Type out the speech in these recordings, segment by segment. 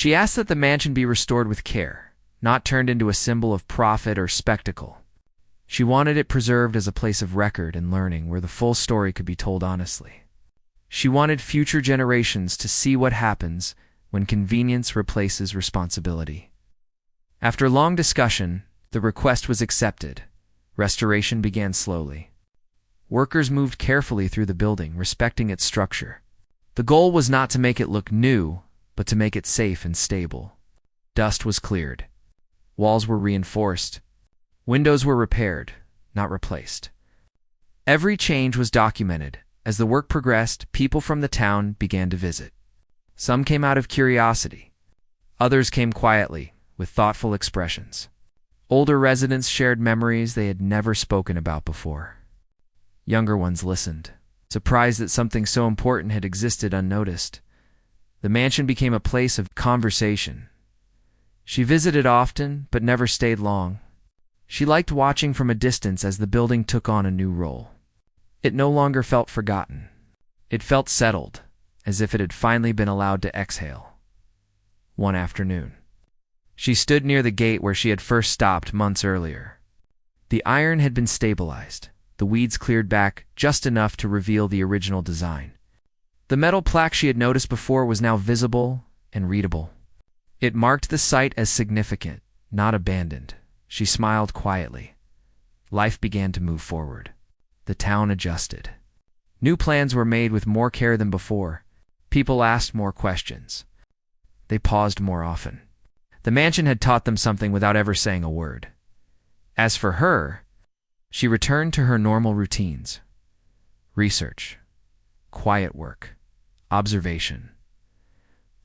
She asked that the mansion be restored with care, not turned into a symbol of profit or spectacle. She wanted it preserved as a place of record and learning where the full story could be told honestly. She wanted future generations to see what happens when convenience replaces responsibility. After long discussion, the request was accepted. Restoration began slowly. Workers moved carefully through the building, respecting its structure. The goal was not to make it look new, but to make it safe and stable. Dust was cleared. Walls were reinforced. Windows were repaired, not replaced. Every change was documented. As the work progressed, people from the town began to visit. Some came out of curiosity. Others came quietly, with thoughtful expressions. Older residents shared memories they had never spoken about before. Younger ones listened, surprised that something so important had existed unnoticed. The mansion became a place of conversation. She visited often, but never stayed long. She liked watching from a distance as the building took on a new role. It no longer felt forgotten. It felt settled, as if it had finally been allowed to exhale. One afternoon, she stood near the gate where she had first stopped months earlier. The iron had been stabilized, the weeds cleared back just enough to reveal the original design. The metal plaque she had noticed before was now visible and readable. It marked the site as significant, not abandoned. She smiled quietly. Life began to move forward. The town adjusted. New plans were made with more care than before. People asked more questions. They paused more often. The mansion had taught them something without ever saying a word. As for her, she returned to her normal routines. Research, quiet work, observation.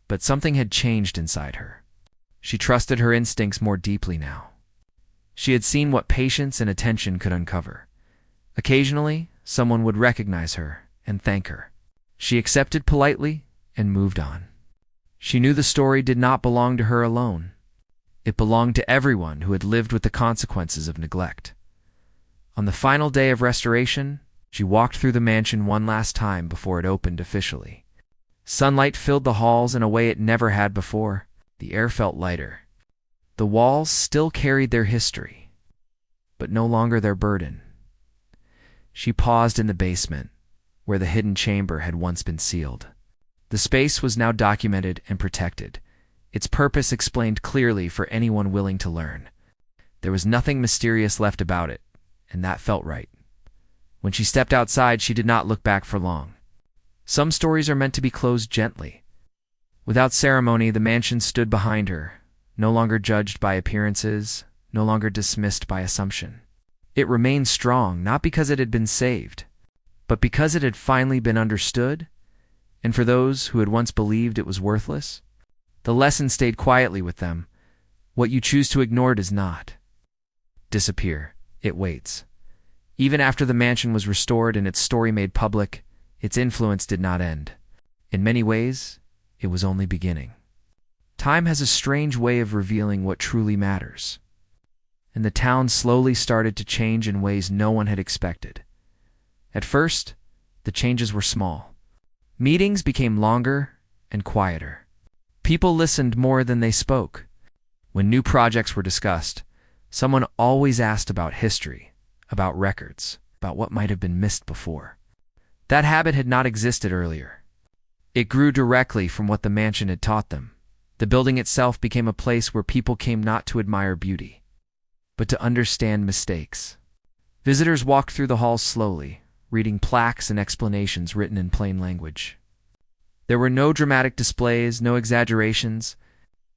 But something had changed inside her. She trusted her instincts more deeply now. She had seen what patience and attention could uncover. Occasionally, someone would recognize her and thank her. She accepted politely and moved on. She knew the story did not belong to her alone. It belonged to everyone who had lived with the consequences of neglect. On the final day of restoration, she walked through the mansion one last time before it opened officially. Sunlight filled the halls in a way it never had before. The air felt lighter. The walls still carried their history, but no longer their burden. She paused in the basement, where the hidden chamber had once been sealed. The space was now documented and protected, its purpose explained clearly for anyone willing to learn. There was nothing mysterious left about it, and that felt right. When she stepped outside, she did not look back for long. Some stories are meant to be closed gently. Without ceremony, the mansion stood behind her, no longer judged by appearances, no longer dismissed by assumption. It remained strong, not because it had been saved, but because it had finally been understood, and for those who had once believed it was worthless, the lesson stayed quietly with them. What you choose to ignore does not disappear. It waits. Even after the mansion was restored and its story made public, its influence did not end. In many ways, it was only beginning. Time has a strange way of revealing what truly matters. And the town slowly started to change in ways no one had expected. At first, the changes were small. Meetings became longer and quieter. People listened more than they spoke. When new projects were discussed, someone always asked about history, about records, about what might have been missed before. That habit had not existed earlier. It grew directly from what the mansion had taught them. The building itself became a place where people came not to admire beauty, but to understand mistakes. Visitors walked through the halls slowly, reading plaques and explanations written in plain language. There were no dramatic displays, no exaggerations,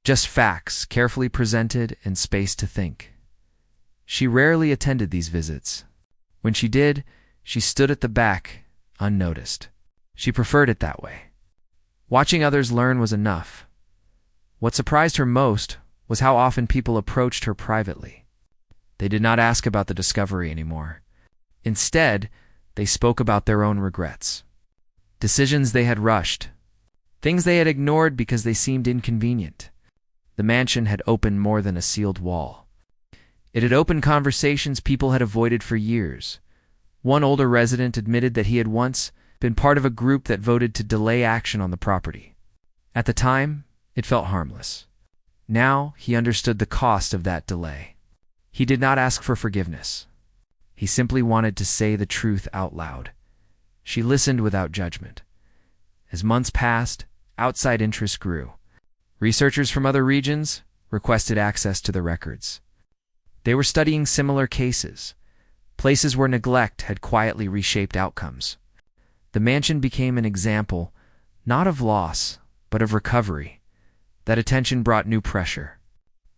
just facts carefully presented and space to think. She rarely attended these visits. When she did, she stood at the back, unnoticed. She preferred it that way. Watching others learn was enough. What surprised her most was how often people approached her privately. They did not ask about the discovery anymore. Instead, they spoke about their own regrets. Decisions they had rushed. Things they had ignored because they seemed inconvenient. The mansion had opened more than a sealed wall. It had opened conversations people had avoided for years. One older resident admitted that he had once been part of a group that voted to delay action on the property. At the time, It felt harmless. Now he understood the cost of that delay. He did not ask for forgiveness. He simply wanted to say the truth out loud. She listened without judgment. As months passed, outside interest grew. Researchers from other regions requested access to the records. They were studying similar cases, places where neglect had quietly reshaped outcomes. The mansion became an example, not of loss, but of recovery. That attention brought new pressure.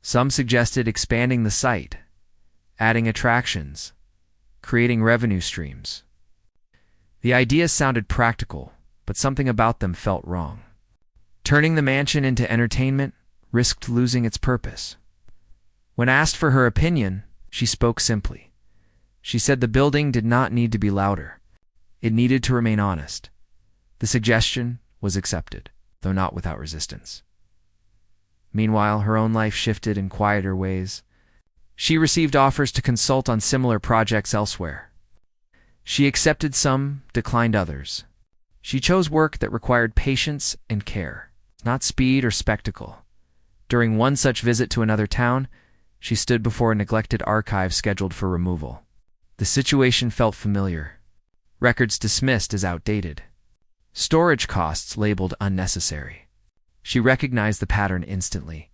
Some suggested expanding the site, adding attractions, creating revenue streams. The ideas sounded practical, but something about them felt wrong. Turning the mansion into entertainment risked losing its purpose. When asked for her opinion, she spoke simply. She said the building did not need to be louder. It needed to remain honest. The suggestion was accepted, though not without resistance. Meanwhile, her own life shifted in quieter ways. She received offers to consult on similar projects elsewhere. She accepted some, declined others. She chose work that required patience and care, not speed or spectacle. During one such visit to another town, she stood before a neglected archive scheduled for removal. The situation felt familiar. Records dismissed as outdated. Storage costs labeled unnecessary. She recognized the pattern instantly.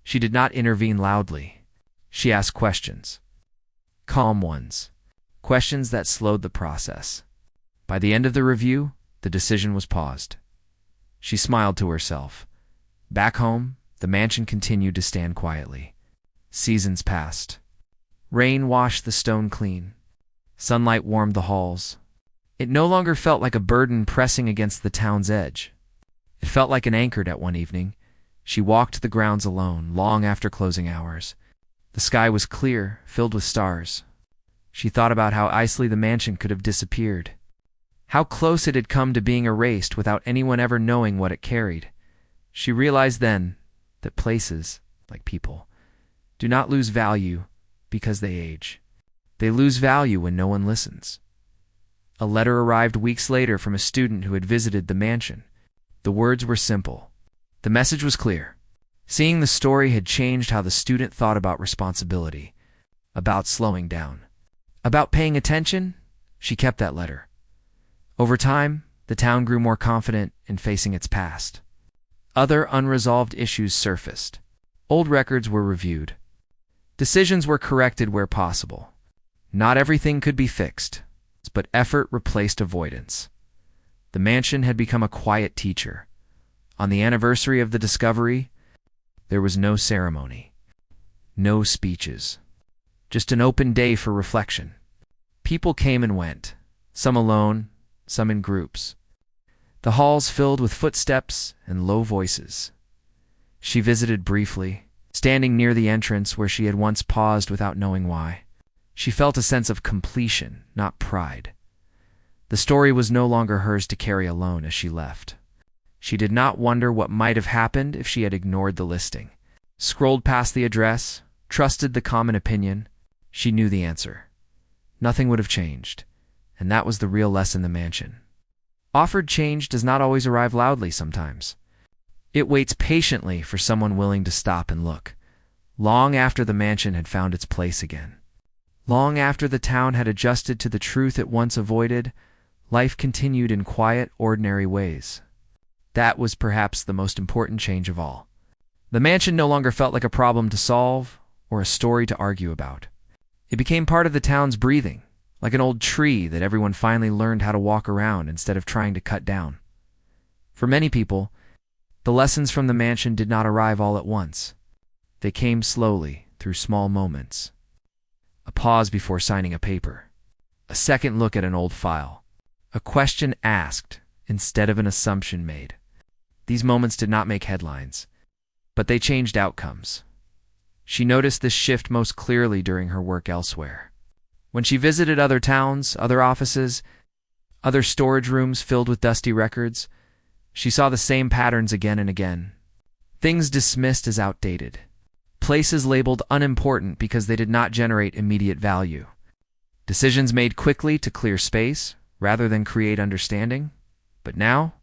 She did not intervene loudly. She asked questions. Calm ones. Questions that slowed the process. By the end of the review, the decision was paused. She smiled to herself. Back home, the mansion continued to stand quietly. Seasons passed. Rain washed the stone clean. Sunlight warmed the halls. It no longer felt like a burden pressing against the town's edge. It felt like an anchor at one evening. She walked the grounds alone, long after closing hours. The sky was clear, filled with stars. She thought about how easily the mansion could have disappeared. How close it had come to being erased without anyone ever knowing what it carried. She realized then that places, like people, do not lose value because they age. They lose value when no one listens. A letter arrived weeks later from a student who had visited the mansion. The words were simple. The message was clear. Seeing the story had changed how the student thought about responsibility, about slowing down, about paying attention. She kept that letter. Over time, the town grew more confident in facing its past. Other unresolved issues surfaced. Old records were reviewed. Decisions were corrected where possible. Not everything could be fixed, but effort replaced avoidance. The mansion had become a quiet teacher. On the anniversary of the discovery, there was no ceremony, no speeches, just an open day for reflection. People came and went, some alone, some in groups. The halls filled with footsteps and low voices. She visited briefly, standing near the entrance where she had once paused without knowing why. She felt a sense of completion, not pride. The story was no longer hers to carry alone as she left. She did not wonder what might have happened if she had ignored the listing. Scrolled past the address, trusted the common opinion. She knew the answer. Nothing would have changed, and that was the real lesson in the mansion. Offered change does not always arrive loudly sometimes. It waits patiently for someone willing to stop and look, long after the mansion had found its place again. Long after the town had adjusted to the truth it once avoided, life continued in quiet, ordinary ways. That was perhaps the most important change of all. The mansion no longer felt like a problem to solve or a story to argue about. It became part of the town's breathing, like an old tree that everyone finally learned how to walk around instead of trying to cut down. For many people, the lessons from the mansion did not arrive all at once. They came slowly, through small moments. A pause before signing a paper. A second look at an old file. A question asked instead of an assumption made. These moments did not make headlines, but they changed outcomes. She noticed this shift most clearly during her work elsewhere. When she visited other towns, other offices, other storage rooms filled with dusty records, she saw the same patterns again and again. Things dismissed as outdated. Places labeled unimportant because they did not generate immediate value. Decisions made quickly to clear space rather than create understanding. But now,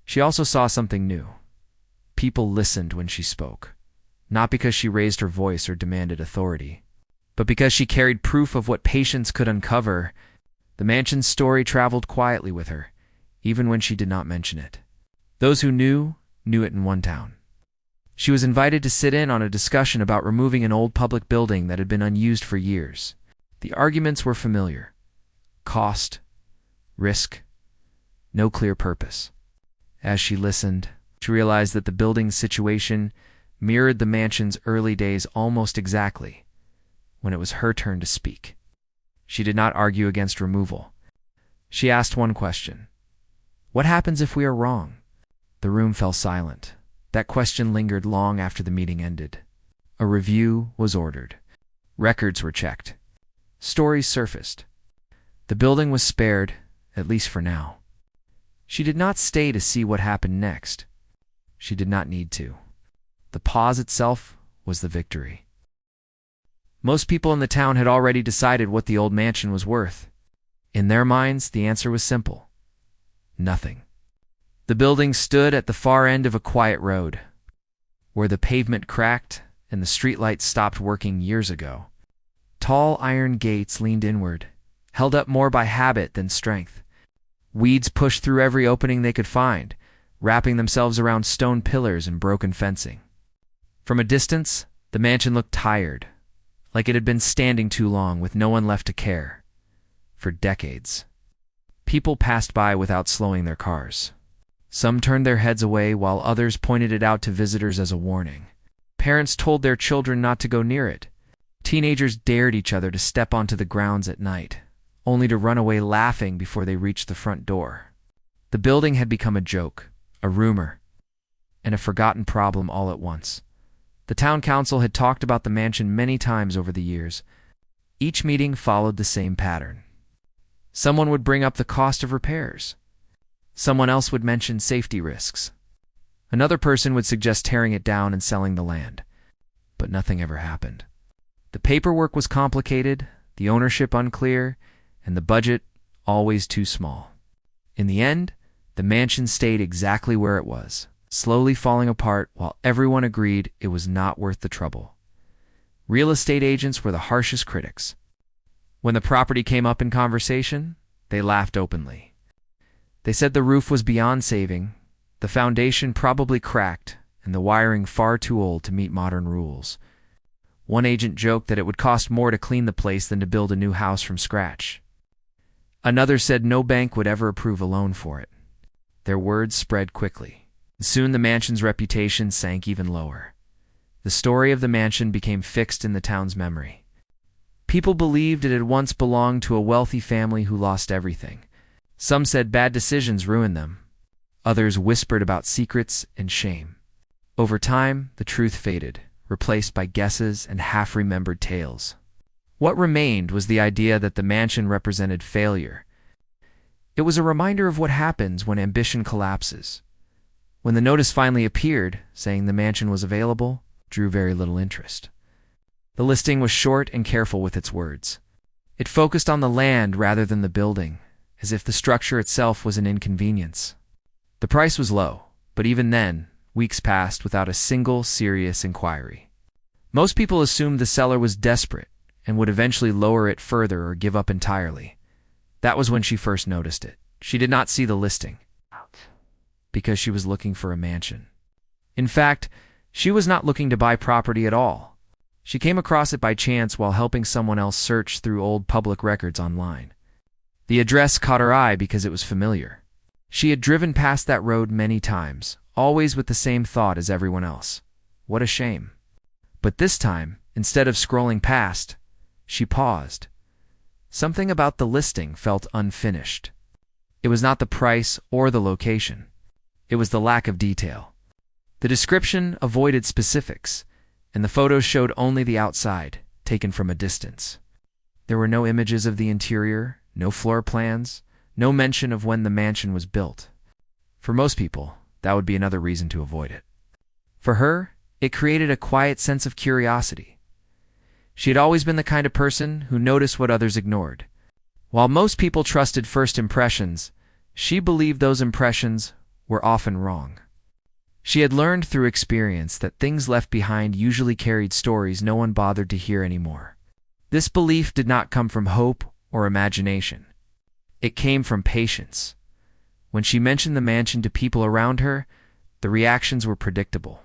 she also saw something new. People listened when she spoke, not because she raised her voice or demanded authority, but because she carried proof of what patience could uncover. The mansion's story traveled quietly with her, even when she did not mention it. Those who knew it in one town. She was invited to sit in on a discussion about removing an old public building that had been unused for years. The arguments were familiar. Cost, risk, no clear purpose. As she listened, she realized that the building's situation mirrored the mansion's early days almost exactly. When it was her turn to speak, she did not argue against removal. She asked one question: what happens if we are wrong? The room fell silent. That question lingered long after the meeting ended. A review was ordered. Records were checked. Stories surfaced. The building was spared, at least for now. She did not stay to see what happened next. She did not need to. The pause itself was the victory. Most people in the town had already decided what the old mansion was worth. In their minds, the answer was simple: nothing. The building stood at the far end of a quiet road, where the pavement cracked and the streetlights stopped working years ago. Tall iron gates leaned inward, held up more by habit than strength. Weeds pushed through every opening they could find, wrapping themselves around stone pillars and broken fencing. From a distance, the mansion looked tired, like it had been standing too long with no one left to care. For decades, people passed by without slowing their cars. Some turned their heads away while others pointed it out to visitors as a warning. Parents told their children not to go near it. Teenagers dared each other to step onto the grounds at night, only to run away laughing before they reached the front door. The building had become a joke, a rumor, and a forgotten problem all at once. The town council had talked about the mansion many times over the years. Each meeting followed the same pattern. Someone would bring up the cost of repairs. Someone else would mention safety risks. Another person would suggest tearing it down and selling the land. But nothing ever happened. The paperwork was complicated, the ownership unclear, and the budget always too small. In the end, the mansion stayed exactly where it was, slowly falling apart while everyone agreed it was not worth the trouble. Real estate agents were the harshest critics. When the property came up in conversation, they laughed openly. They said the roof was beyond saving, the foundation probably cracked, and the wiring far too old to meet modern rules. One agent joked that it would cost more to clean the place than to build a new house from scratch. Another said no bank would ever approve a loan for it. Their words spread quickly, and soon the mansion's reputation sank even lower. The story of the mansion became fixed in the town's memory. People believed it had once belonged to a wealthy family who lost everything. Some said bad decisions ruined them. Others whispered about secrets and shame. Over time, the truth faded, replaced by guesses and half-remembered tales. What remained was the idea that the mansion represented failure. It was a reminder of what happens when ambition collapses. When the notice finally appeared, saying the mansion was available, drew very little interest. The listing was short and careful with its words. It focused on the land rather than the building, as if the structure itself was an inconvenience. The price was low, but even then, weeks passed without a single serious inquiry. Most people assumed the seller was desperate and would eventually lower it further or give up entirely. That was when she first noticed it. She did not see the listing, because she was looking for a mansion. In fact, she was not looking to buy property at all. She came across it by chance while helping someone else search through old public records online. The address caught her eye because it was familiar. She had driven past that road many times, always with the same thought as everyone else: what a shame. But this time, instead of scrolling past, she paused. Something about the listing felt unfinished. It was not the price or the location. It was the lack of detail. The description avoided specifics, and the photos showed only the outside, taken from a distance. There were no images of the interior, no floor plans, no mention of when the mansion was built. For most people, that would be another reason to avoid it. For her, it created a quiet sense of curiosity. She had always been the kind of person who noticed what others ignored. While most people trusted first impressions, she believed those impressions were often wrong. She had learned through experience that things left behind usually carried stories no one bothered to hear anymore. This belief did not come from hope or imagination. It came from patience. When she mentioned the mansion to people around her, the reactions were predictable.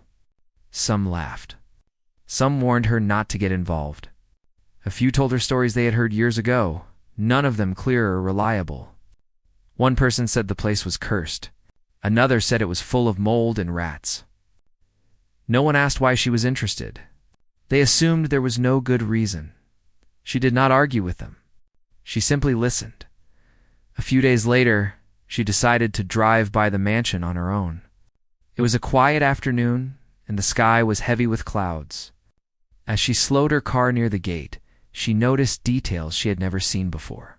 Some laughed. Some warned her not to get involved. A few told her stories they had heard years ago, none of them clear or reliable. One person said the place was cursed. Another said it was full of mold and rats. No one asked why she was interested. They assumed there was no good reason. She did not argue with them. She simply listened. A few days later, she decided to drive by the mansion on her own. It was a quiet afternoon, and the sky was heavy with clouds. As she slowed her car near the gate, she noticed details she had never seen before.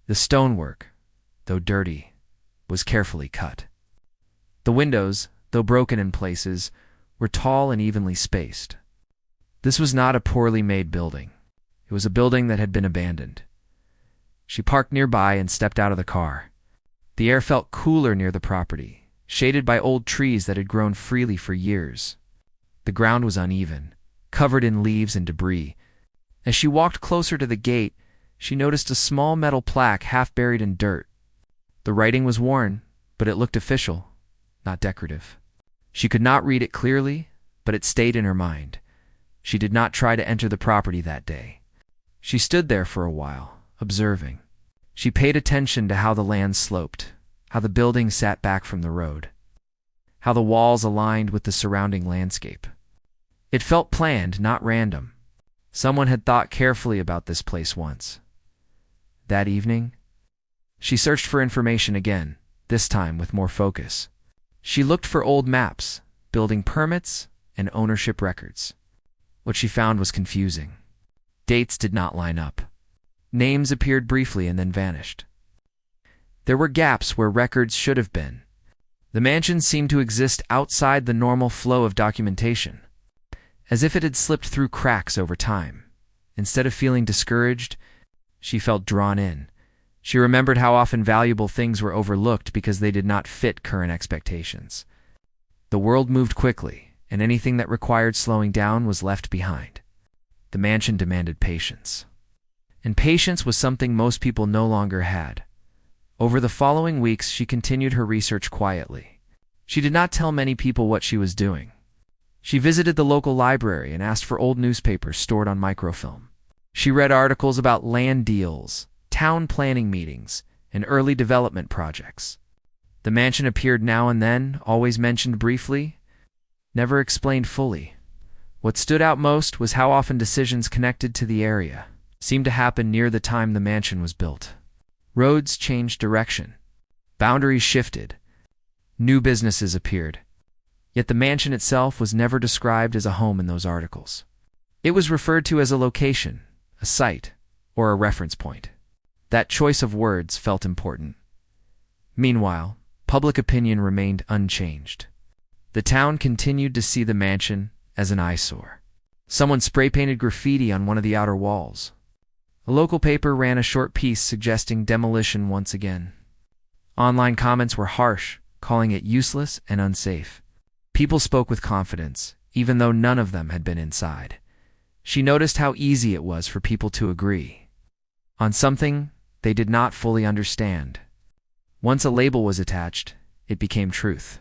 The stonework, though dirty, was carefully cut. The windows, though broken in places, were tall and evenly spaced. This was not a poorly made building. It was a building that had been abandoned. She parked nearby and stepped out of the car. The air felt cooler near the property, shaded by old trees that had grown freely for years. The ground was uneven, covered in leaves and debris. As she walked closer to the gate, she noticed a small metal plaque half buried in dirt. The writing was worn, but it looked official, not decorative. She could not read it clearly, but it stayed in her mind. She did not try to enter the property that day. She stood there for a while, observing. She paid attention to how the land sloped, how the building sat back from the road, how the walls aligned with the surrounding landscape. It felt planned, not random. Someone had thought carefully about this place once. That evening, she searched for information again, this time with more focus. She looked for old maps, building permits, and ownership records. What she found was confusing. Dates did not line up. Names appeared briefly and then vanished. There were gaps where records should have been. The mansion seemed to exist outside the normal flow of documentation, as if it had slipped through cracks over time. Instead of feeling discouraged, she felt drawn in. She remembered how often valuable things were overlooked because they did not fit current expectations. The world moved quickly, and anything that required slowing down was left behind. The mansion demanded patience. And patience was something most people no longer had. Over the following weeks, she continued her research quietly. She did not tell many people what she was doing. She visited the local library and asked for old newspapers stored on microfilm. She read articles about land deals, town planning meetings, and early development projects. The mansion appeared now and then, always mentioned briefly, never explained fully. What stood out most was how often decisions connected to the area seemed to happen near the time the mansion was built. Roads changed direction. Boundaries shifted. New businesses appeared. Yet the mansion itself was never described as a home in those articles. It was referred to as a location, a site, or a reference point. That choice of words felt important. Meanwhile, public opinion remained unchanged. The town continued to see the mansion as an eyesore. Someone spray-painted graffiti on one of the outer walls. A local paper ran a short piece suggesting demolition once again. Online comments were harsh, calling it useless and unsafe. People spoke with confidence, even though none of them had been inside. She noticed how easy it was for people to agree on something they did not fully understand. Once a label was attached, it became truth.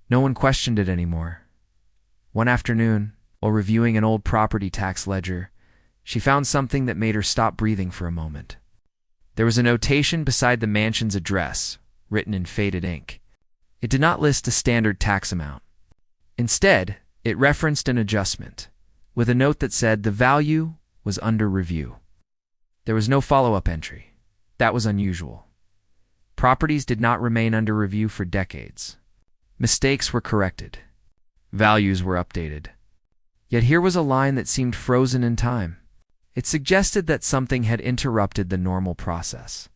No one questioned it anymore. One afternoon, while reviewing an old property tax ledger, she found something that made her stop breathing for a moment. There was a notation beside the mansion's address, written in faded ink. It did not list a standard tax amount. Instead, it referenced an adjustment, with a note that said the value was under review. There was no follow-up entry. That was unusual. Properties did not remain under review for decades. Mistakes were corrected. Values were updated. Yet here was a line that seemed frozen in time. It suggested that something had interrupted the normal process.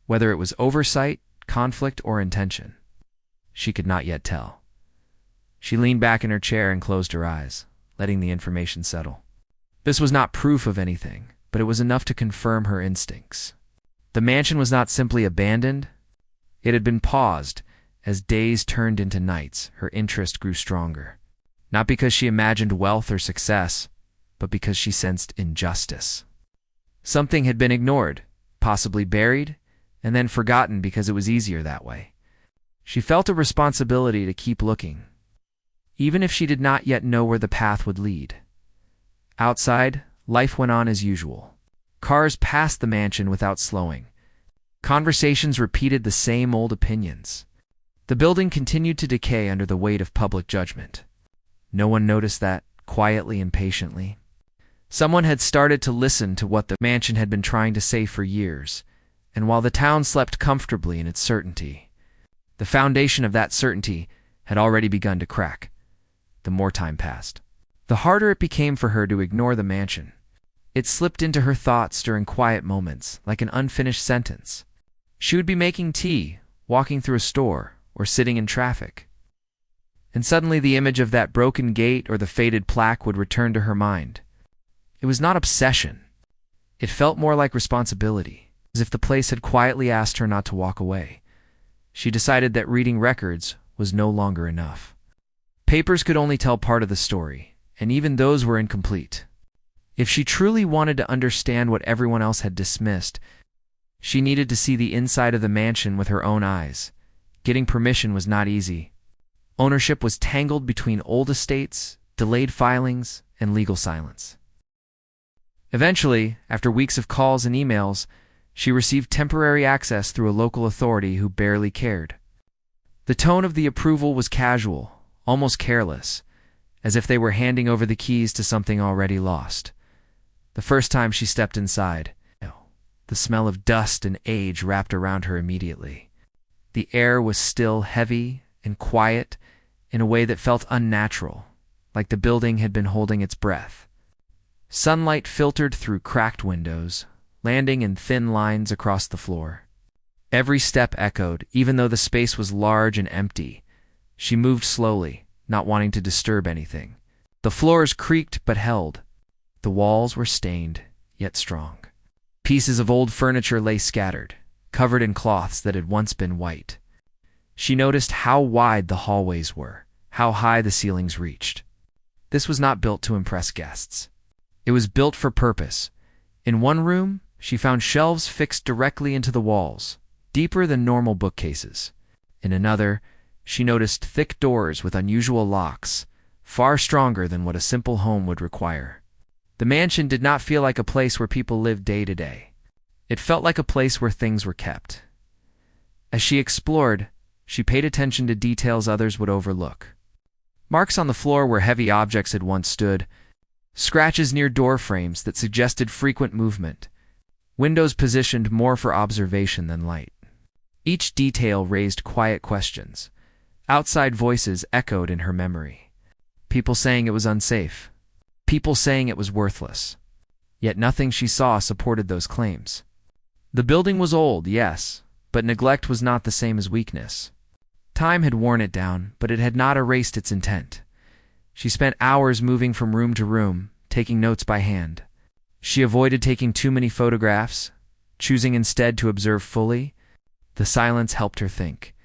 Whether it was oversight, conflict, or intention, she could not yet tell. She leaned back in her chair and closed her eyes, letting the information settle. This was not proof of anything, but it was enough to confirm her instincts. The mansion was not simply abandoned. It had been paused, As days turned into nights, her interest grew stronger. Not because she imagined wealth or success, but because she sensed injustice. Something had been ignored, possibly buried, and then forgotten because it was easier that way. She felt a responsibility to keep looking, even if she did not yet know where the path would lead. Outside, life went on as usual. Cars passed the mansion without slowing. Conversations repeated the same old opinions. The building continued to decay under the weight of public judgment. No one noticed that, quietly and patiently. Someone had started to listen to what the mansion had been trying to say for years, and while the town slept comfortably in its certainty, the foundation of that certainty had already begun to crack. The more time passed, the harder it became for her to ignore the mansion. It slipped into her thoughts during quiet moments, like an unfinished sentence. She would be making tea, walking through a store, or sitting in traffic. And suddenly the image of that broken gate or the faded plaque would return to her mind. It was not obsession. It felt more like responsibility, as if the place had quietly asked her not to walk away. She decided that reading records was no longer enough. Papers could only tell part of the story, and even those were incomplete. If she truly wanted to understand what everyone else had dismissed, she needed to see the inside of the mansion with her own eyes. Getting permission was not easy. Ownership was tangled between old estates, delayed filings, and legal silence. Eventually, after weeks of calls and emails, she received temporary access through a local authority who barely cared. The tone of the approval was casual, almost careless, as if they were handing over the keys to something already lost. The first time she stepped inside, the smell of dust and age wrapped around her immediately. The air was still heavy and quiet in a way that felt unnatural, like the building had been holding its breath. Sunlight filtered through cracked windows, landing in thin lines across the floor. Every step echoed, even though the space was large and empty. She moved slowly, not wanting to disturb anything. The floors creaked but held. The walls were stained, yet strong. Pieces of old furniture lay scattered, covered in cloths that had once been white. She noticed how wide the hallways were, how high the ceilings reached. This was not built to impress guests. It was built for purpose. In one room, she found shelves fixed directly into the walls, deeper than normal bookcases. In another, she noticed thick doors with unusual locks, far stronger than what a simple home would require. The mansion did not feel like a place where people lived day to day. It felt like a place where things were kept. As she explored, she paid attention to details others would overlook. Marks on the floor where heavy objects had once stood, scratches near door frames that suggested frequent movement, windows positioned more for observation than light. Each detail raised quiet questions. Outside voices echoed in her memory. People saying it was unsafe. People saying it was worthless. Yet nothing she saw supported those claims. The building was old, yes, but neglect was not the same as weakness. Time had worn it down, but it had not erased its intent. She spent hours moving from room to room, taking notes by hand. She avoided taking too many photographs, choosing instead to observe fully. The silence helped her think.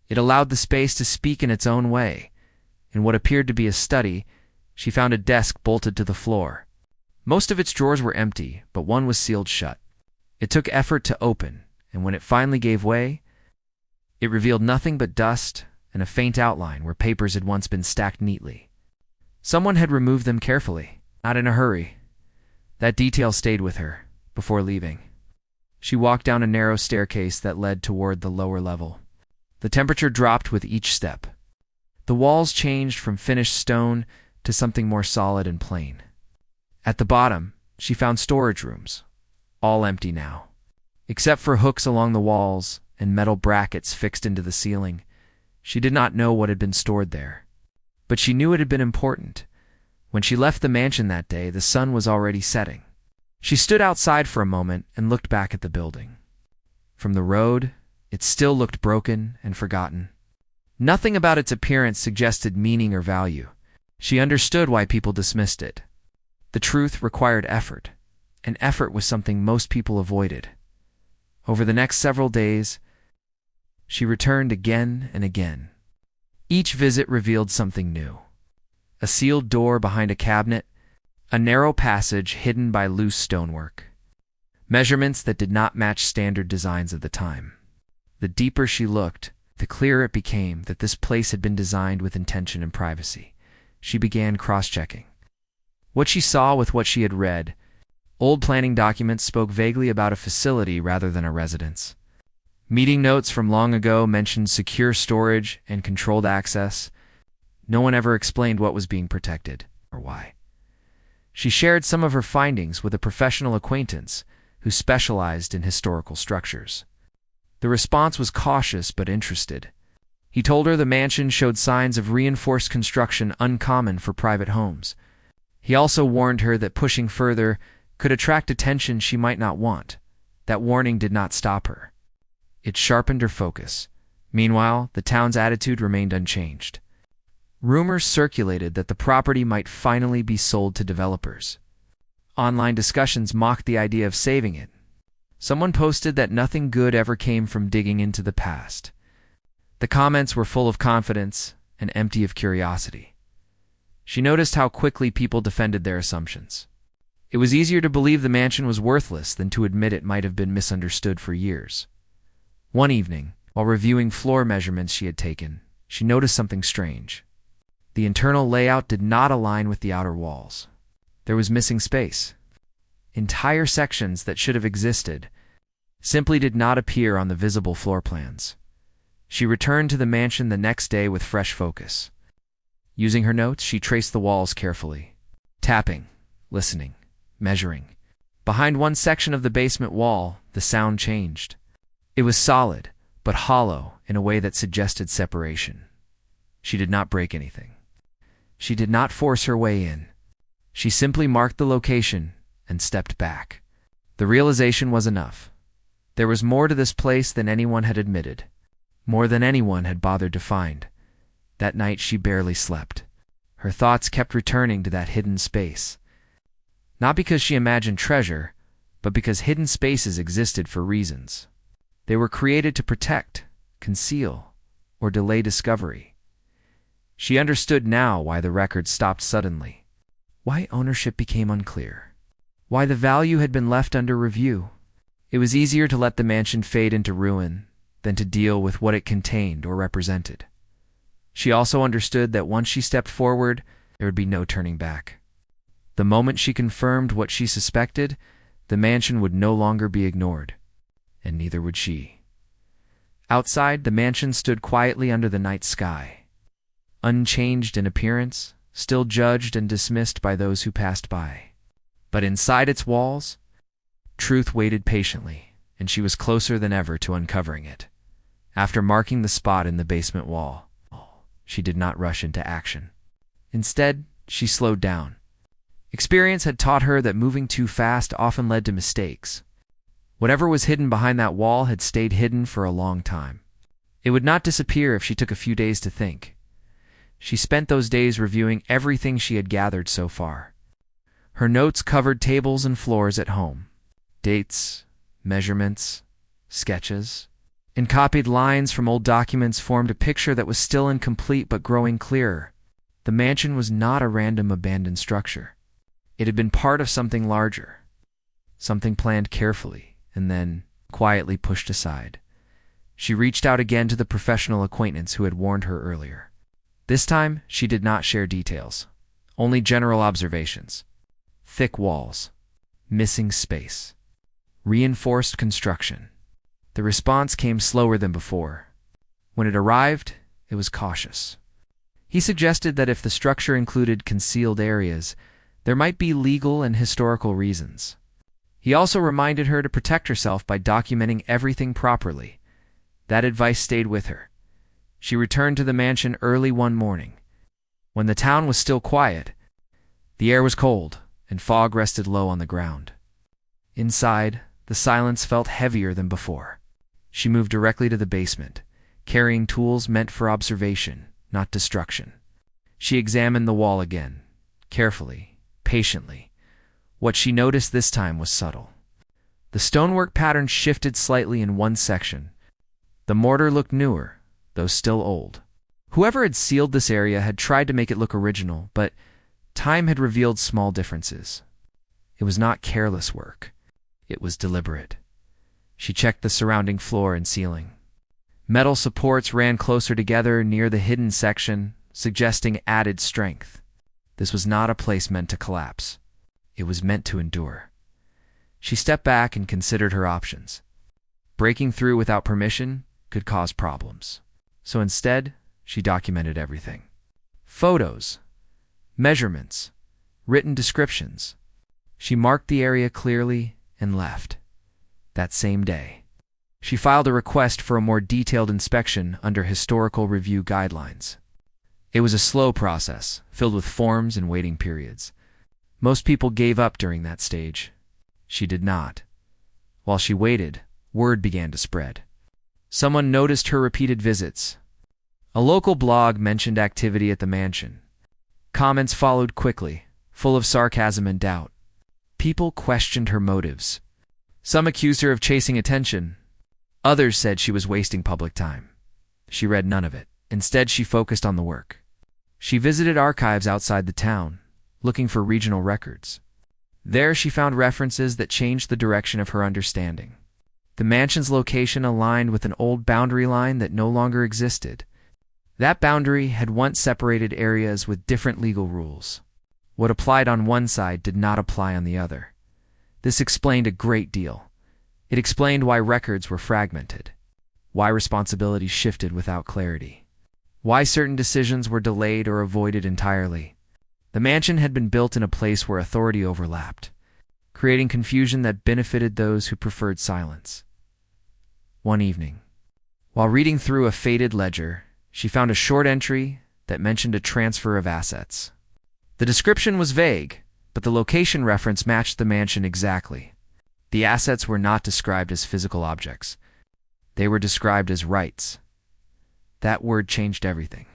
It allowed the space to speak in its own way. In what appeared to be a study, she found a desk bolted to the floor. Most of its drawers were empty, but one was sealed shut. It took effort to open, and when it finally gave way, it revealed nothing but dust and a faint outline where papers had once been stacked neatly. Someone had removed them carefully, not in a hurry. That detail stayed with her before leaving. She walked down a narrow staircase that led toward the lower level. The temperature dropped with each step. The walls changed from finished stone to something more solid and plain. At the bottom, she found storage rooms, all empty now. Except for hooks along the walls and metal brackets fixed into the ceiling, she did not know what had been stored there. But she knew it had been important. When she left the mansion that day, the sun was already setting. She stood outside for a moment and looked back at the building. From the road, it still looked broken and forgotten. Nothing about its appearance suggested meaning or value. She understood why people dismissed it. The truth required effort, and effort was something most people avoided. Over the next several days, She returned again and again. Each visit revealed something new. A sealed door behind a cabinet, a narrow passage hidden by loose stonework, measurements that did not match standard designs of the time. The deeper she looked, the clearer it became that this place had been designed with intention and privacy. She began cross-checking what she saw with what she had read. Old planning documents spoke vaguely about a facility rather than a residence. Meeting notes from long ago mentioned secure storage and controlled access. No one ever explained what was being protected or why. She shared some of her findings with a professional acquaintance who specialized in historical structures. The response was cautious but interested. He told her the mansion showed signs of reinforced construction uncommon for private homes. He also warned her that pushing further could attract attention she might not want. That warning did not stop her. It sharpened her focus. Meanwhile, the town's attitude remained unchanged. Rumors circulated that the property might finally be sold to developers. Online discussions mocked the idea of saving it. Someone posted that nothing good ever came from digging into the past. The comments were full of confidence and empty of curiosity. She noticed how quickly people defended their assumptions. It was easier to believe the mansion was worthless than to admit it might have been misunderstood for years. One evening, while reviewing floor measurements she had taken, she noticed something strange. The internal layout did not align with the outer walls. There was missing space. Entire sections that should have existed simply did not appear on the visible floor plans. She returned to the mansion the next day with fresh focus. Using her notes, she traced the walls carefully, tapping, listening, measuring. Behind one section of the basement wall, the sound changed. It was solid, but hollow in a way that suggested separation. She did not break anything. She did not force her way in. She simply marked the location and stepped back. The realization was enough. There was more to this place than anyone had admitted, more than anyone had bothered to find. That night she barely slept. Her thoughts kept returning to that hidden space. Not because she imagined treasure, but because hidden spaces existed for reasons. They were created to protect, conceal, or delay discovery. She understood now why the record stopped suddenly, why ownership became unclear, why the value had been left under review. It was easier to let the mansion fade into ruin than to deal with what it contained or represented. She also understood that once she stepped forward, there would be no turning back. The moment she confirmed what she suspected, the mansion would no longer be ignored, and neither would she. Outside, the mansion stood quietly under the night sky. Unchanged in appearance, still judged and dismissed by those who passed by. But inside its walls, truth waited patiently, and she was closer than ever to uncovering it. After marking the spot in the basement wall, she did not rush into action. Instead, she slowed down. Experience had taught her that moving too fast often led to mistakes. Whatever was hidden behind that wall had stayed hidden for a long time. It would not disappear if she took a few days to think. She spent those days reviewing everything she had gathered so far. Her notes covered tables and floors at home, dates, measurements, sketches, and copied lines from old documents formed a picture that was still incomplete but growing clearer. The mansion was not a random abandoned structure. It had been part of something larger, something planned carefully and then quietly pushed aside. She reached out again to the professional acquaintance who had warned her earlier. This time, she did not share details, only general observations. Thick walls, missing space, reinforced construction. The response came slower than before. When it arrived, it was cautious. He suggested that if the structure included concealed areas, there might be legal and historical reasons. He also reminded her to protect herself by documenting everything properly. That advice stayed with her. She returned to the mansion early one morning. When the town was still quiet, the air was cold and fog rested low on the ground. Inside, the silence felt heavier than before. She moved directly to the basement, carrying tools meant for observation, not destruction. She examined the wall again, carefully, patiently. What she noticed this time was subtle. The stonework pattern shifted slightly in one section, The mortar looked newer, though still old. Whoever had sealed this area had tried to make it look original, but time had revealed small differences. It was not careless work. It was deliberate. She checked the surrounding floor and ceiling. Metal supports ran closer together near the hidden section, suggesting added strength. This was not a place meant to collapse. It was meant to endure. She stepped back and considered her options. Breaking through without permission could cause problems. So instead, she documented everything. Photos, measurements, written descriptions. She marked the area clearly and left. That same day, she filed a request for a more detailed inspection under historical review guidelines. It was a slow process, filled with forms and waiting periods. Most people gave up during that stage. She did not. While she waited, word began to spread. Someone noticed her repeated visits. A local blog mentioned activity at the mansion. Comments followed quickly, full of sarcasm and doubt. People questioned her motives. Some accused her of chasing attention. Others said she was wasting public time. She read none of it. Instead, she focused on the work. She visited archives outside the town, looking for regional records. There she found references that changed the direction of her understanding. The mansion's location aligned with an old boundary line that no longer existed. That boundary had once separated areas with different legal rules. What applied on one side did not apply on the other. This explained a great deal. It explained why records were fragmented, why responsibilities shifted without clarity, why certain decisions were delayed or avoided entirely. The mansion had been built in a place where authority overlapped, creating confusion that benefited those who preferred silence. One evening, while reading through a faded ledger, she found a short entry that mentioned a transfer of assets. The description was vague, but the location reference matched the mansion exactly. The assets were not described as physical objects. They were described as rights. That word changed everything.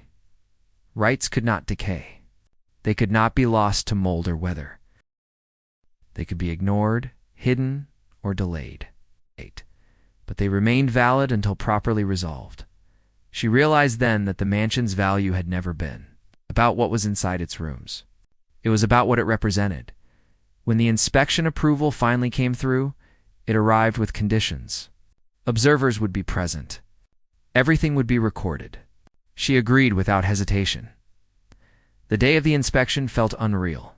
Rights could not decay. They could not be lost to mold or weather. They could be ignored, hidden, or delayed. But they remained valid until properly resolved. She realized then that the mansion's value had never been about what was inside its rooms. It was about what it represented. When the inspection approval finally came through, it arrived with conditions. Observers would be present. Everything would be recorded. She agreed without hesitation. The day of the inspection felt unreal.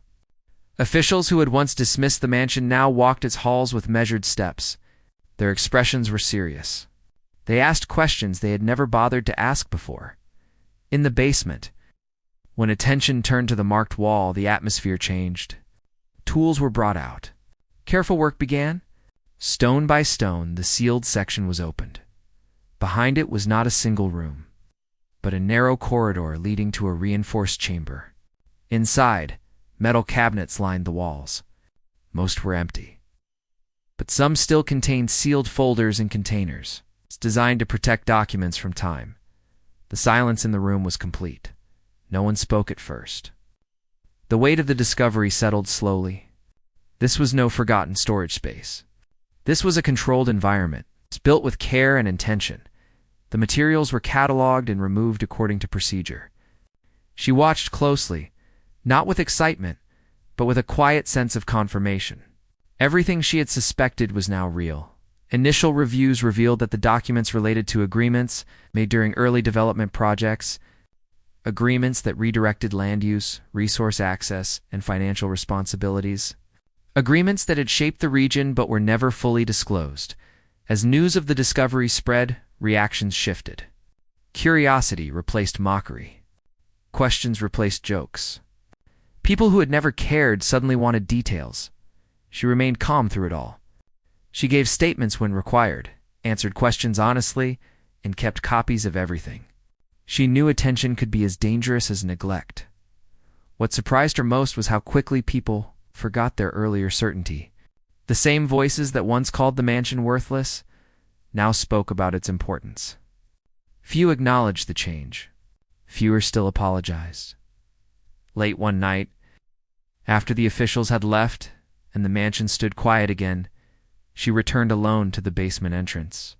Officials who had once dismissed the mansion now walked its halls with measured steps. Their expressions were serious. They asked questions they had never bothered to ask before. In the basement, when attention turned to the marked wall, the atmosphere changed. Tools were brought out. Careful work began. Stone by stone, the sealed section was opened. Behind it was not a single room, but a narrow corridor leading to a reinforced chamber. Inside, metal cabinets lined the walls. Most were empty, but some still contained sealed folders and containers, designed to protect documents from time. The silence in the room was complete. No one spoke at first. The weight of the discovery settled slowly. This was no forgotten storage space. This was a controlled environment, built with care and intention. The materials were cataloged and removed according to procedure. She watched closely, not with excitement, but with a quiet sense of confirmation. Everything she had suspected was now real. Initial reviews revealed that the documents related to agreements made during early development projects, agreements that redirected land use, resource access, and financial responsibilities, agreements that had shaped the region but were never fully disclosed. As news of the discovery spread, reactions shifted. Curiosity replaced mockery. Questions replaced jokes. People who had never cared suddenly wanted details. She remained calm through it all. She gave statements when required, answered questions honestly, and kept copies of everything. She knew attention could be as dangerous as neglect. What surprised her most was how quickly people forgot their earlier certainty. The same voices that once called the mansion worthless now spoke about its importance. Few acknowledged the change. Fewer still apologized. Late one night, after the officials had left and the mansion stood quiet again, she returned alone to the basement entrance.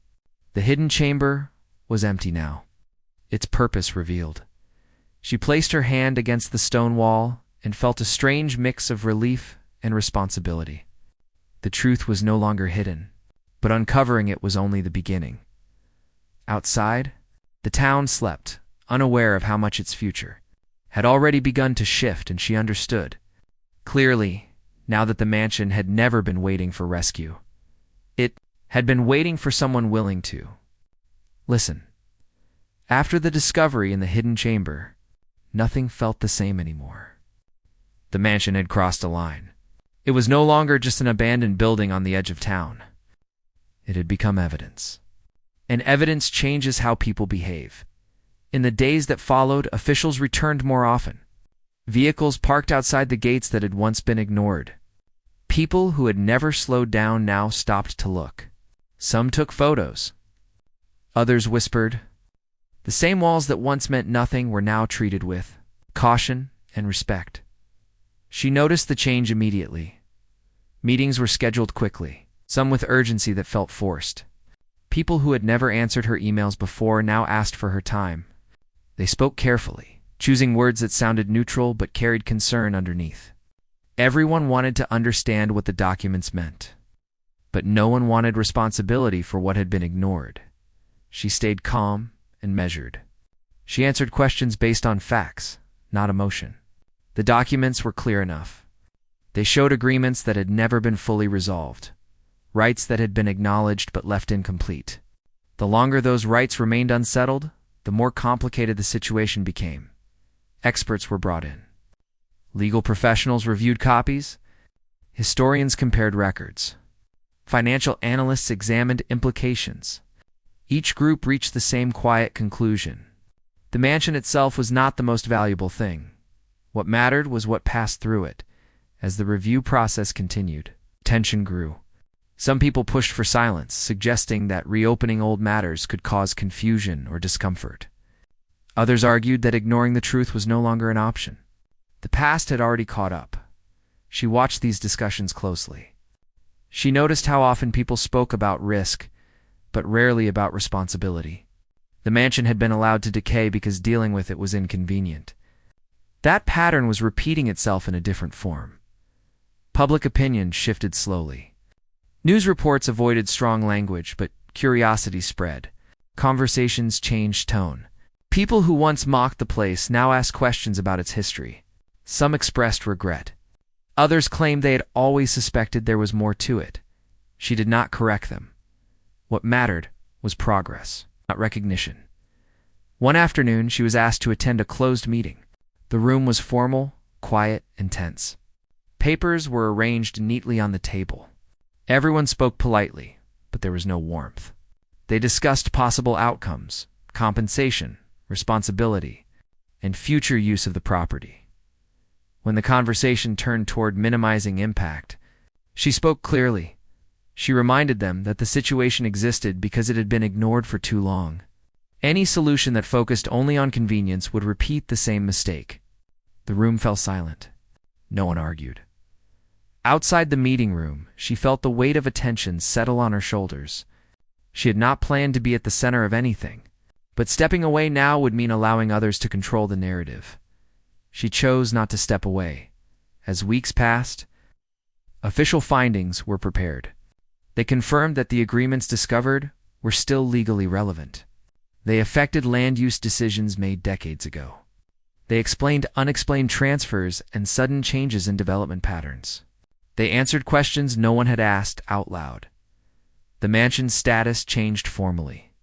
The hidden chamber was empty now, its purpose revealed. She placed her hand against the stone wall and felt a strange mix of relief and responsibility. The truth was no longer hidden, but uncovering it was only the beginning. Outside, the town slept, unaware of how much its future had already begun to shift, and she understood clearly, now that the mansion had never been waiting for rescue. It had been waiting for someone willing to listen. After the discovery in the hidden chamber, nothing felt the same anymore. The mansion had crossed a line. It was no longer just an abandoned building on the edge of town. It had become evidence. And evidence changes how people behave. In the days that followed, officials returned more often. Vehicles parked outside the gates that had once been ignored. People who had never slowed down now stopped to look. Some took photos. Others whispered. The same walls that once meant nothing were now treated with caution and respect. She noticed the change immediately. Meetings were scheduled quickly, some with urgency that felt forced. People who had never answered her emails before now asked for her time. They spoke carefully, choosing words that sounded neutral but carried concern underneath. Everyone wanted to understand what the documents meant, but no one wanted responsibility for what had been ignored. She stayed calm and measured. She answered questions based on facts, not emotion. The documents were clear enough. They showed agreements that had never been fully resolved, rights that had been acknowledged but left incomplete. The longer those rights remained unsettled, the more complicated the situation became. Experts were brought in. Legal professionals reviewed copies. Historians compared records. Financial analysts examined implications. Each group reached the same quiet conclusion. The mansion itself was not the most valuable thing. What mattered was what passed through it. As the review process continued, tension grew. Some people pushed for silence, suggesting that reopening old matters could cause confusion or discomfort. Others argued that ignoring the truth was no longer an option. The past had already caught up. She watched these discussions closely. She noticed how often people spoke about risk, but rarely about responsibility. The mansion had been allowed to decay because dealing with it was inconvenient. That pattern was repeating itself in a different form. Public opinion shifted slowly. News reports avoided strong language, but curiosity spread. Conversations changed tone. People who once mocked the place now asked questions about its history. Some expressed regret. Others claimed they had always suspected there was more to it. She did not correct them. What mattered was progress, not recognition. One afternoon, she was asked to attend a closed meeting. The room was formal, quiet, and tense. Papers were arranged neatly on the table. Everyone spoke politely, but there was no warmth. They discussed possible outcomes, compensation, responsibility, and future use of the property. When the conversation turned toward minimizing impact, she spoke clearly. She reminded them that the situation existed because it had been ignored for too long. Any solution that focused only on convenience would repeat the same mistake. The room fell silent. No one argued. Outside the meeting room, she felt the weight of attention settle on her shoulders. She had not planned to be at the center of anything, but stepping away now would mean allowing others to control the narrative. She chose not to step away. As weeks passed, official findings were prepared. They confirmed that the agreements discovered were still legally relevant. They affected land use decisions made decades ago. They explained unexplained transfers and sudden changes in development patterns. They answered questions no one had asked out loud. The mansion's status changed formally.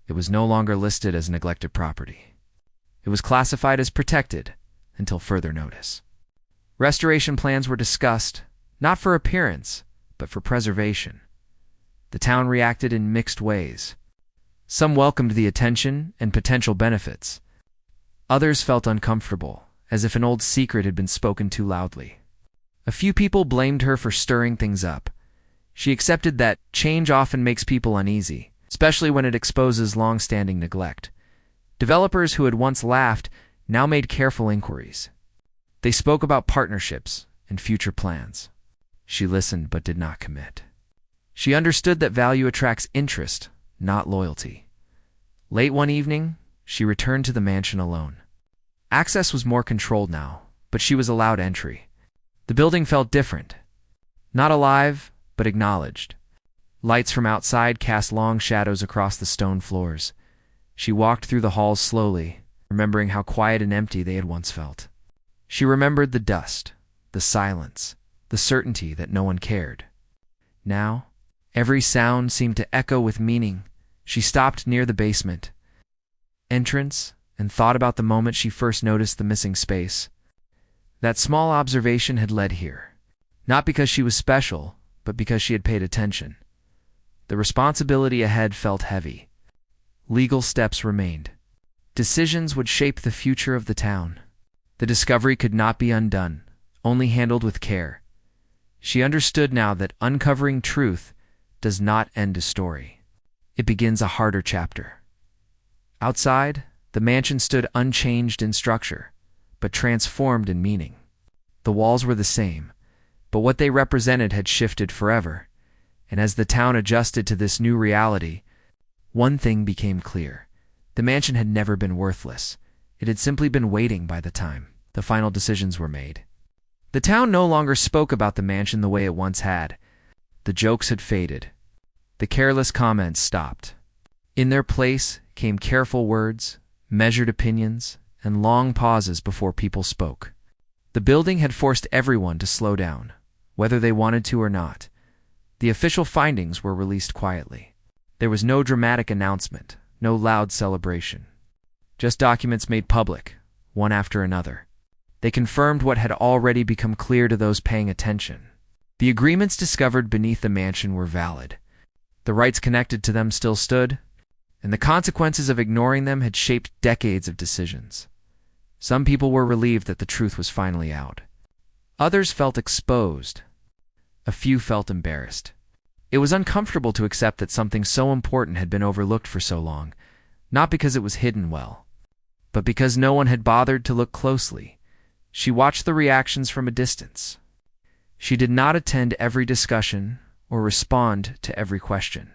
It was no longer listed as neglected property. It was classified as protected until further notice. Restoration plans were discussed, not for appearance, but for preservation. The town reacted in mixed ways. Some welcomed the attention and potential benefits. Others felt uncomfortable, as if an old secret had been spoken too loudly. A few people blamed her for stirring things up. She accepted that change often makes people uneasy, especially when it exposes long-standing neglect. Developers who had once laughed now made careful inquiries. They spoke about partnerships and future plans. She listened but did not commit. She understood that value attracts interest, not loyalty. Late one evening, she returned to the mansion alone. Access was more controlled now, but she was allowed entry. The building felt different. Not alive, but acknowledged. Lights from outside cast long shadows across the stone floors. She walked through the halls slowly, remembering how quiet and empty they had once felt. She remembered the dust, the silence, the certainty that no one cared. Now, every sound seemed to echo with meaning. She stopped near the basement entrance and thought about the moment she first noticed the missing space. That small observation had led here, not because she was special, but because she had paid attention. The responsibility ahead felt heavy. Legal steps remained. Decisions would shape the future of the town. The discovery could not be undone, only handled with care. She understood now that uncovering truth does not end a story. It begins a harder chapter. Outside, the mansion stood unchanged in structure, but transformed in meaning. The walls were the same, but what they represented had shifted forever, and as the town adjusted to this new reality, one thing became clear. The mansion had never been worthless. It had simply been waiting by the time the final decisions were made. The town no longer spoke about the mansion the way it once had. The jokes had faded. The careless comments stopped. In their place came careful words, measured opinions, and long pauses before people spoke. The building had forced everyone to slow down, whether they wanted to or not. The official findings were released quietly. There was no dramatic announcement, no loud celebration. Just documents made public, one after another. They confirmed what had already become clear to those paying attention. The agreements discovered beneath the mansion were valid. The rights connected to them still stood, and the consequences of ignoring them had shaped decades of decisions. Some people were relieved that the truth was finally out. Others felt exposed. A few felt embarrassed. It was uncomfortable to accept that something so important had been overlooked for so long, not because it was hidden well, but because no one had bothered to look closely. She watched the reactions from a distance. She did not attend every discussion or respond to every question.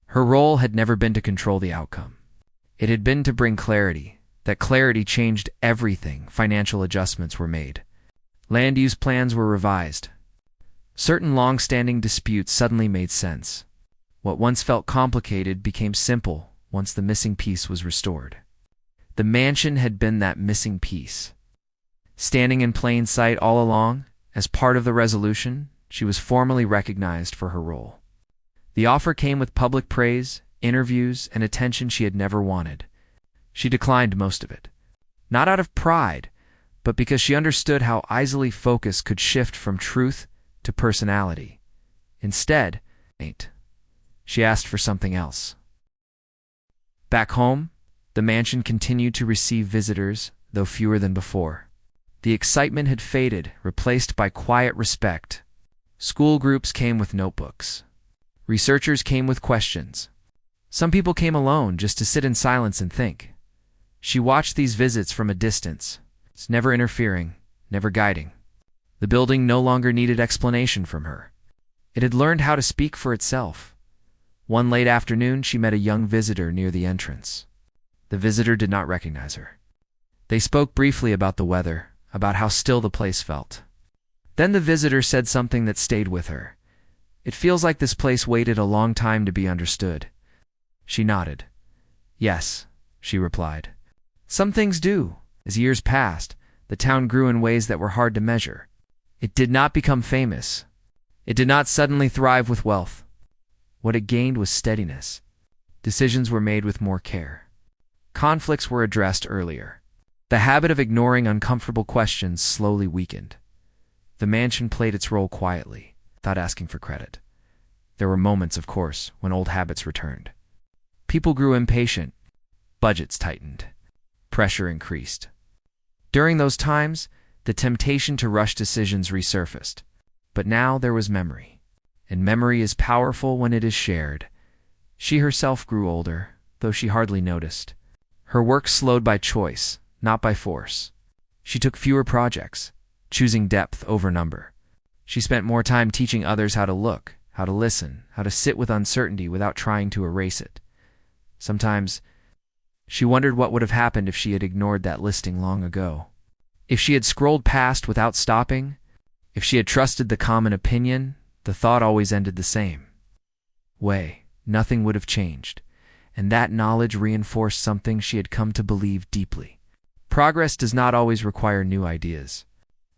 Her role had never been to control the outcome. It had been to bring clarity. That clarity changed everything. Financial adjustments were made. Land use plans were revised. Certain long-standing disputes suddenly made sense. What once felt complicated became simple once the missing piece was restored. The mansion had been that missing piece. Standing in plain sight all along, as part of the resolution, she was formally recognized for her role. The offer came with public praise, interviews, and attention she had never wanted. She declined most of it, not out of pride, but because she understood how easily focus could shift from truth to personality. Instead, she asked for something else. Back home, the mansion continued to receive visitors, though fewer than before. The excitement had faded, replaced by quiet respect. School groups came with notebooks. Researchers came with questions. Some people came alone just to sit in silence and think. She watched these visits from a distance, never interfering, never guiding. The building no longer needed explanation from her. It had learned how to speak for itself. One late afternoon, she met a young visitor near the entrance. The visitor did not recognize her. They spoke briefly about the weather, about how still the place felt. Then the visitor said something that stayed with her. "It feels like this place waited a long time to be understood." She nodded. "Yes," she replied. "Some things do." As years passed, the town grew in ways that were hard to measure. It did not become famous. It did not suddenly thrive with wealth. What it gained was steadiness. Decisions were made with more care. Conflicts were addressed earlier. The habit of ignoring uncomfortable questions slowly weakened. The mansion played its role quietly, without asking for credit. There were moments, of course, when old habits returned. People grew impatient. Budgets tightened. Pressure increased. During those times, the temptation to rush decisions resurfaced. But now there was memory. And memory is powerful when it is shared. She herself grew older, though she hardly noticed. Her work slowed by choice, not by force. She took fewer projects, choosing depth over number. She spent more time teaching others how to look, how to listen, how to sit with uncertainty without trying to erase it. Sometimes, She wondered what would have happened if she had ignored that listing long ago. If she had scrolled past without stopping, if she had trusted the common opinion, the thought always ended the same way. Nothing would have changed, and that knowledge reinforced something she had come to believe deeply. Progress does not always require new ideas.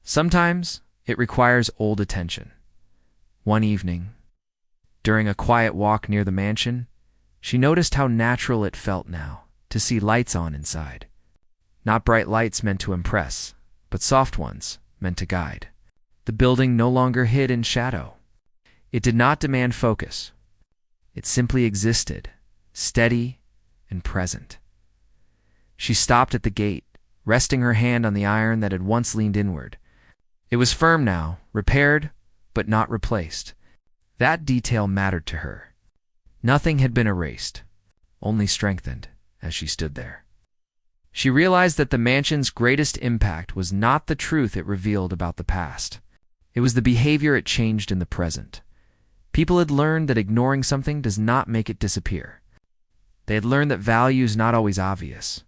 Sometimes it requires old attention. One evening, during a quiet walk near the mansion, she noticed how natural it felt now to see lights on inside. Not bright lights meant to impress, but soft ones meant to guide. The building no longer hid in shadow. It did not demand focus. It simply existed, steady and present. She stopped at the gate, resting her hand on the iron that had once leaned inward. It was firm now, repaired, but not replaced. That detail mattered to her. Nothing had been erased, only strengthened as she stood there. She realized that the mansion's greatest impact was not the truth it revealed about the past. It was the behavior it changed in the present. People had learned that ignoring something does not make it disappear. They had learned that value is not always obvious.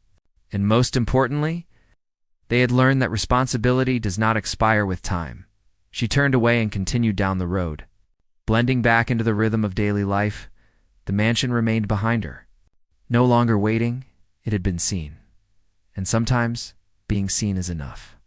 And most importantly, they had learned that responsibility does not expire with time. She turned away and continued down the road. Blending back into the rhythm of daily life, the mansion remained behind her. No longer waiting, it had been seen. And sometimes, being seen is enough.